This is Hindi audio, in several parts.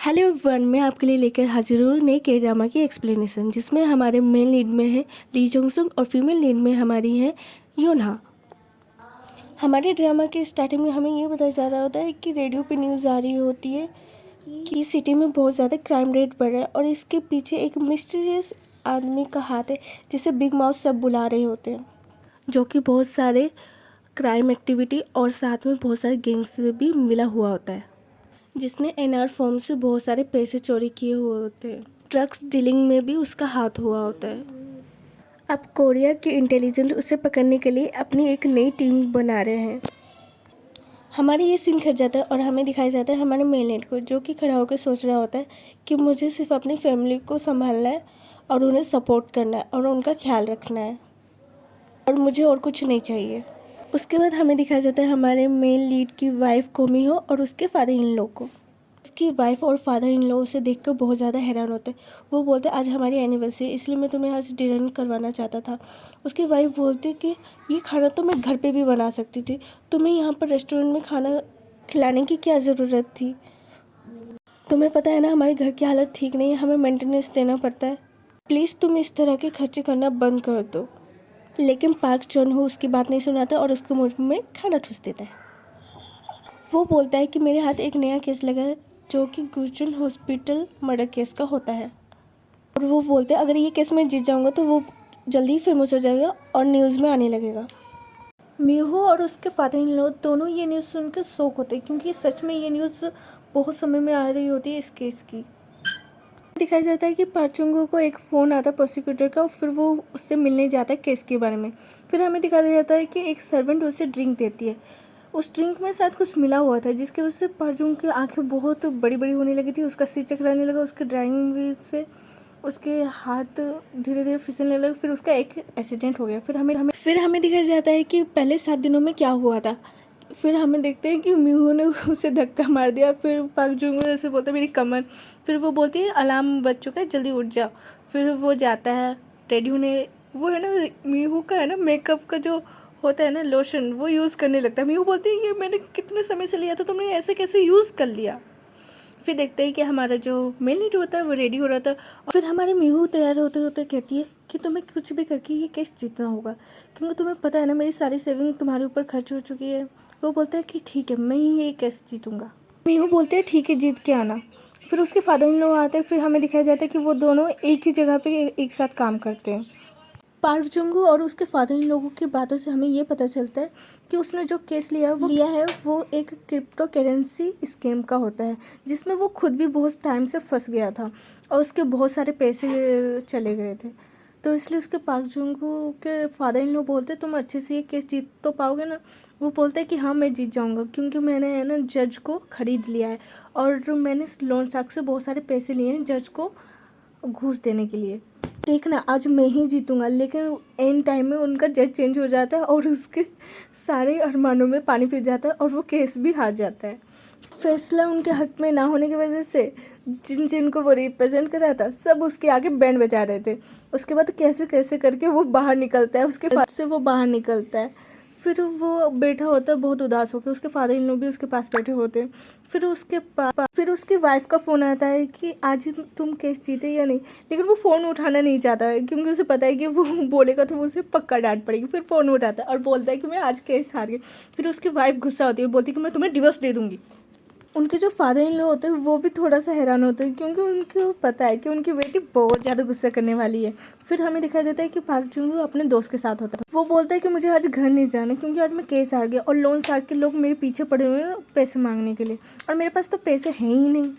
हेलो एवरीवन, मैं आपके लिए लेकर हाजिर हूँ नए के ड्रामा की एक्सप्लेनेशन, जिसमें हमारे मेन लीड में है ली जोंग सुंग और फीमेल लीड में हमारी है योनहा। हमारे ड्रामा के स्टार्टिंग में हमें ये बताया जा रहा होता है कि रेडियो पे न्यूज़ आ रही होती है कि सिटी में बहुत ज़्यादा क्राइम रेट बढ़ रहा है और इसके पीछे एक मिस्टीरियस आदमी का हाथ है जिसे बिग माउथ सब बुला रहे होते हैं, जो कि बहुत सारे क्राइम एक्टिविटी और साथ में बहुत सारे गैंग्स से भी मिला हुआ होता है, जिसने एनआर फॉर्म से बहुत सारे पैसे चोरी किए हुए होते हैं। ड्रग्स डीलिंग में भी उसका हाथ हुआ होता है। अब कोरिया के इंटेलिजेंट उसे पकड़ने के लिए अपनी एक नई टीम बना रहे हैं। हमारे ये सीन खट जाता है और हमें दिखाया जाता है हमारे मेनलेट को, जो कि खड़ा होकर सोच रहा होता है कि मुझे सिर्फ अपनी फैमिली को संभालना है और उन्हें सपोर्ट करना है और उनका ख्याल रखना है और मुझे और कुछ नहीं चाहिए। उसके बाद हमें दिखाया जाता है हमारे मेन लीड की वाइफ कोमी हो और उसके फादर इन लॉ को। उसकी वाइफ और फादर इन लॉ उसे देखकर बहुत ज़्यादा हैरान होते हैं। वो बोलते आज हमारी एनिवर्सरी, इसलिए मैं तुम्हें आज डिनर करवाना चाहता था। उसकी वाइफ बोलती कि ये खाना तो मैं घर पे भी बना सकती थी, तुम्हें यहाँ पर रेस्टोरेंट में खाना खिलाने की क्या ज़रूरत थी। तुम्हें पता है ना हमारे घर की हालत ठीक नहीं है, हमें मेंटेनेंस देना पड़ता है। प्लीज़ तुम इस तरह के खर्चे करना बंद कर दो। लेकिन पार्क चोन हो उसकी बात नहीं सुनाता और उसके मुंह में खाना ठूस देता है। वो बोलता है कि मेरे हाथ एक नया केस लगा है जो कि गुर्जन हॉस्पिटल मर्डर केस का होता है, और वो बोलते हैं अगर ये केस मैं जीत जाऊंगा तो वो जल्दी फेमस हो जाएगा और न्यूज़ में आने लगेगा। मीहो और उसके फादर इन लॉ दोनों ये न्यूज़ सुनकर शौक होते हैं, क्योंकि सच में ये न्यूज़ बहुत समय में आ रही होती है इस केस की। दिखाया जाता है कि पाचुंगो को एक फ़ोन आता है प्रोसिक्यूटर का, फिर वो उससे मिलने जाता है केस के बारे में। फिर हमें दिखाया जाता है कि एक सर्वेंट उसे ड्रिंक देती है। उस ड्रिंक में शायद कुछ मिला हुआ था जिसकी वजह से पाचुंग की आंखें बहुत बड़ी बड़ी होने लगी थी, उसका सिर चकराने लगा, उसके ड्राइविंग से उसके हाथ धीरे धीरे फिसलने लगे, फिर उसका एक एक्सीडेंट हो गया। फिर हमें दिखाया जाता है कि पहले 7 दिनों में क्या हुआ था। फिर हमें देखते हैं कि मीहू ने उसे धक्का मार दिया, फिर पाक जुंग जैसे बोलता है मेरी कमर, फिर वो बोलती है अलार्म बज चुका है जल्दी उठ जाओ। फिर वो जाता है रेडी होने, वो है ना मीहू का है ना मेकअप का जो होता है ना लोशन, वो यूज़ करने लगता है। मीहू बोलती है ये मैंने कितने समय से लिया था, तुमने ऐसे कैसे यूज़ कर लिया। फिर देखते हैं कि हमारा जो मेन लीड होता है वो रेडी हो रहा था, और फिर हमारी मीहू तैयार होते होते कहती है कि तुम्हें कुछ भी करके ये केस जीतना होगा, क्योंकि तुम्हें पता है ना मेरी सारी सेविंग तुम्हारे ऊपर खर्च हो चुकी है। वो बोलता है कि ठीक है मैं ही ये केस जीतूंगा। मीहू बोलते हैं ठीक है जीत के आना। फिर उसके फादर इन लॉ आते हैं, फिर हमें दिखाया जाता है कि वो दोनों एक ही जगह पे एक साथ काम करते हैं। पार्क जुंगू और उसके फादर इन लोगों की बातों से हमें ये पता चलता है कि उसने जो केस लिया है वो एक क्रिप्टो करेंसी स्कैम का होता है, जिसमें वो खुद भी बहुत टाइम से फंस गया था और उसके बहुत सारे पैसे चले गए थे। तो इसलिए उसके पार्क जुंगू के फादर इन लोग बोलते तुम अच्छे से ये केस जीत तो पाओगे ना। वो बोलते हैं कि हाँ मैं जीत जाऊँगा, क्योंकि मैंने है ना जज को ख़रीद लिया है और मैंने लोन शार्क से बहुत सारे पैसे लिए हैं जज को घूस देने के लिए। देखना आज मैं ही जीतूंगा। लेकिन एंड टाइम में उनका जज चेंज हो जाता है और उसके सारे अरमानों में पानी फिर जाता है और वो केस भी हार जाता है। फैसला उनके हक में ना होने की वजह से जिनको वो रिप्रेजेंट कर रहा था सब उसके आगे बैंड बजा रहे थे। उसके बाद कैसे कैसे करके वो बाहर निकलता है, उसके फादर से वो बाहर निकलता है। फिर वो बैठा होता है बहुत उदास होकर, उसके फादर इन लोग भी उसके पास बैठे होते हैं। फिर उसकी वाइफ का फ़ोन आता है कि आज ही तुम केस जीते या नहीं, लेकिन वो फ़ोन उठाना नहीं चाहता है क्योंकि उसे पता है कि वो बोलेगा तो उसे पक्का डांट पड़ेगी। फिर फ़ोन उठाता है और बोलता है कि मैं आज केस हार गई। फिर उसकी वाइफ गुस्सा होती है, बोलती है कि मैं तुम्हें डिवोर्स दे दूँगी। उनके जो फादर इन लॉ होते हैं वो भी थोड़ा सा हैरान होते हैं, क्योंकि उनको पता है कि उनकी बेटी बहुत ज़्यादा गुस्सा करने वाली है। फिर हमें दिखाई देता है कि पार्क जुंग अपने दोस्त के साथ होता है। वो बोलता है कि मुझे आज घर नहीं जाना क्योंकि आज मैं केस हार गया और लोन शार्क के लोग मेरे पीछे पड़े हुए हैं पैसे मांगने के लिए, और मेरे पास तो पैसे हैं ही नहीं।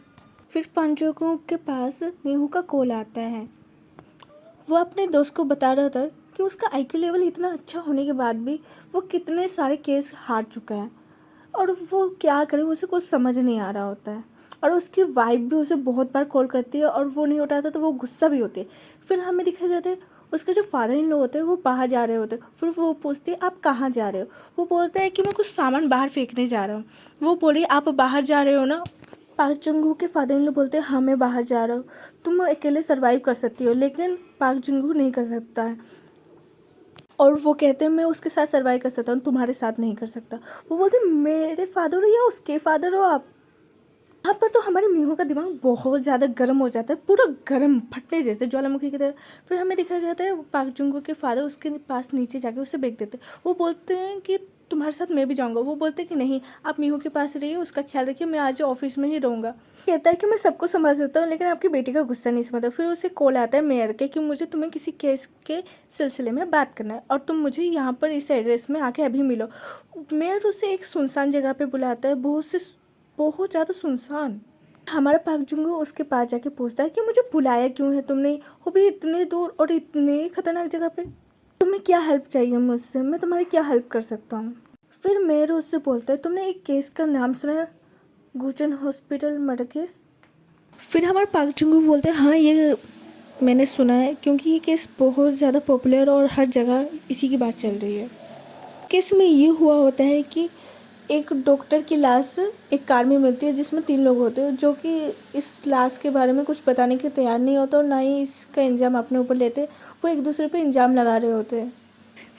फिर पांचों के पास मीहू का कॉल आता है। वो अपने दोस्त को बता रहा था कि उसका आईक्यू लेवल इतना अच्छा होने के बाद भी वो कितने सारे केस हार चुका है और वो क्या करे, उसे कुछ समझ नहीं आ रहा होता है। और उसकी वाइफ भी उसे बहुत बार कॉल करती है और वो नहीं उठाता तो वो गुस्सा भी होती है। फिर हमें दिखाई जाता है उसके जो फादर इन लॉ होते हैं वो बाहर जा रहे होते हैं। फिर वो पूछती है आप कहाँ जा रहे हो। वो बोलता है कि मैं कुछ सामान बाहर फेंकने जा रहा हूँ। वो बोली आप बाहर जा रहे हो ना। पार्क जंगू के फादर इन लॉ बोलते हैं हाँ मैं बाहर जा रहा हूँ, तुम अकेले सर्वाइव कर सकती हो, लेकिन पार्क जंगू नहीं कर सकता है। और वो कहते हैं मैं उसके साथ सर्वाइव कर सकता हूँ, तुम्हारे साथ नहीं कर सकता। वो बोलते मेरे फादर हो या उसके फादर हो आप, यहाँ पर तो हमारे मीहू का दिमाग बहुत ज़्यादा गर्म हो जाता है, पूरा गर्म फटने जैसे ज्वालामुखी की तरह। फिर हमें दिखाया जाता है पार्क जुंगो के फादर उसके पास नीचे जाके उसे बेच देते। वो बोलते हैं कि तुम्हारे साथ मैं भी जाऊँगा। वो बोलते हैं कि नहीं, आप मीहू के पास रहिए, उसका ख्याल रखिए, मैं आज ऑफिस में ही रहूँगा। कहता है कि मैं सबको समझ सकता हूँ लेकिन आपकी बेटी का गुस्सा नहीं समझता। फिर उसे कॉल आता है मेयर के कि मुझे तुम्हें किसी केस के सिलसिले में बात करना है और तुम मुझे यहाँ पर इस एड्रेस में आके अभी मिलो। मेयर उसे एक सुनसान जगह पे बुलाता है, बहुत ज़्यादा सुनसान। हमारा पाक जुंगू उसके पास जाके पूछता है कि मुझे बुलाया क्यों है तुमने, वो भी इतने दूर और इतने खतरनाक जगह पे। तुम्हें क्या हेल्प चाहिए मुझसे, मैं तुम्हारी क्या हेल्प कर सकता हूँ। फिर मेयर उससे बोलता है तुमने एक केस का नाम सुना है, गुचन हॉस्पिटल मर्डर केस। फिर हमारे पाक जुंगू बोलते हैं हाँ, ये मैंने सुना है क्योंकि ये केस बहुत ज़्यादा पॉपुलर और हर जगह इसी की बात चल रही है। केस में ये हुआ होता है कि एक डॉक्टर की लाश एक कार में मिलती है जिसमें 3 लोग होते हैं जो कि इस लाश के बारे में कुछ बताने के तैयार नहीं होता और ना ही इसका इंजाम अपने ऊपर लेते। वो एक दूसरे पे इंजाम लगा रहे होते हैं।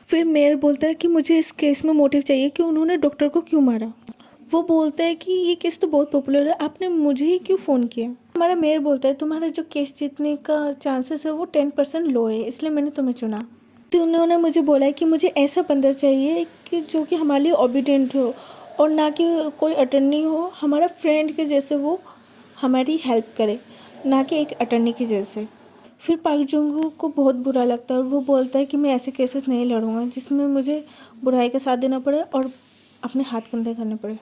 फिर मेयर बोलता है कि मुझे इस केस में मोटिव चाहिए कि उन्होंने डॉक्टर को क्यों मारा। वो बोलता है कि ये केस तो बहुत पॉपुलर है, आपने मुझे ही क्यों फ़ोन किया। हमारा मेयर बोलता है तुम्हारा जो केस जीतने का चांसेस है वो 10% लो है, इसलिए मैंने तुम्हें चुना। तो उन्होंने मुझे बोला है कि मुझे ऐसा बंदा चाहिए कि जो कि हमारे लिए ओबीडियंट हो और ना कि कोई अटर्नी हो, हमारा फ्रेंड के जैसे वो हमारी हेल्प करे, ना कि एक अटर्नी के जैसे। फिर पाक जुंगू को बहुत बुरा लगता है और वो बोलता है कि मैं ऐसे केसेस नहीं लड़ूंगा जिसमें मुझे बुराई का साथ देना पड़े और अपने हाथ कंधे करने पड़े।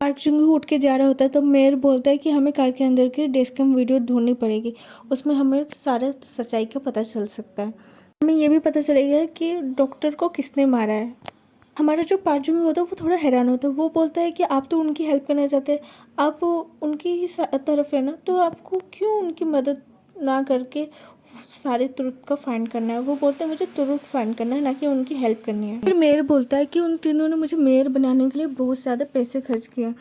पार्क जुंगू उठ के जा रहा होता है तो मेयर बोलता है कि हमें कार के अंदर की डेस्क कैम वीडियो ढूंढनी पड़ेगी, उसमें हमें सारे सच्चाई का पता चल सकता है। हमें ये भी पता चलेगा कि डॉक्टर को किसने मारा है। हमारा जो पार्क जुंगू होता है वो थोड़ा हैरान होता है। वो बोलता है कि आप तो उनकी हेल्प करना चाहते हैं, आप उनकी ही तरफ है ना, तो आपको क्यों उनकी मदद ना करके सारे ट्रुथ का फाइंड करना है। वो बोलते हैं मुझे ट्रुथ फाइंड करना है, ना कि उनकी हेल्प करनी है। फिर मेयर बोलता है कि उन तीनों ने मुझे मेयर बनाने के लिए बहुत ज़्यादा पैसे खर्च किए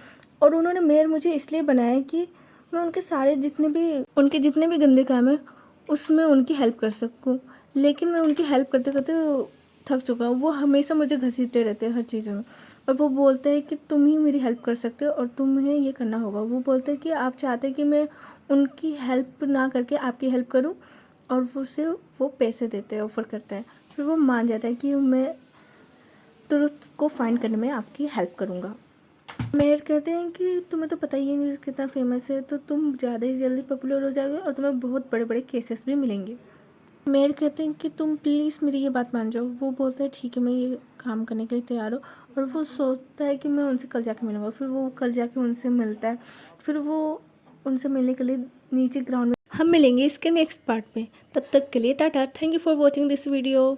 और उन्होंने मेयर मुझे इसलिए बनाया कि मैं उनके सारे जितने भी गंदे काम है उसमें उनकी हेल्प कर सकूँ। लेकिन मैं उनकी हेल्प करते करते थक चुका हूँ। वो हमेशा मुझे घसीटते रहते हैं हर चीज़ों में और वो बोलते हैं कि तुम ही मेरी हेल्प कर सकते हो और तुम्हें ये करना होगा। वो बोलते हैं कि आप चाहते हैं कि मैं उनकी हेल्प ना करके आपकी हेल्प करूं और उसे वो पैसे देते हैं, ऑफ़र करते हैं। फिर वो मान जाता है कि मैं ट्रुथ को फाइंड करने में आपकी हेल्प करूँगा। मेयर कहते हैं कि तुम्हें तो पता ही है न्यूज़ कितना फेमस है, तो तुम ज़्यादा ही जल्दी पॉपुलर हो जाओगे और तुम्हें बहुत बड़े बड़े केसेस भी मिलेंगे। मेयर कहते हैं कि तुम प्लीज़ मेरी ये बात मान जाओ। वो बोलता है ठीक है, मैं ये काम करने के लिए तैयार हूँ और वो सोचता है कि मैं उनसे कल जाके मिलूँगा। फिर वो कल जाके उनसे मिलता है। फिर वो उनसे मिलने के लिए नीचे ग्राउंड में हम मिलेंगे इसके नेक्स्ट पार्ट में। तब तक के लिए Tata, thank you for watching this video.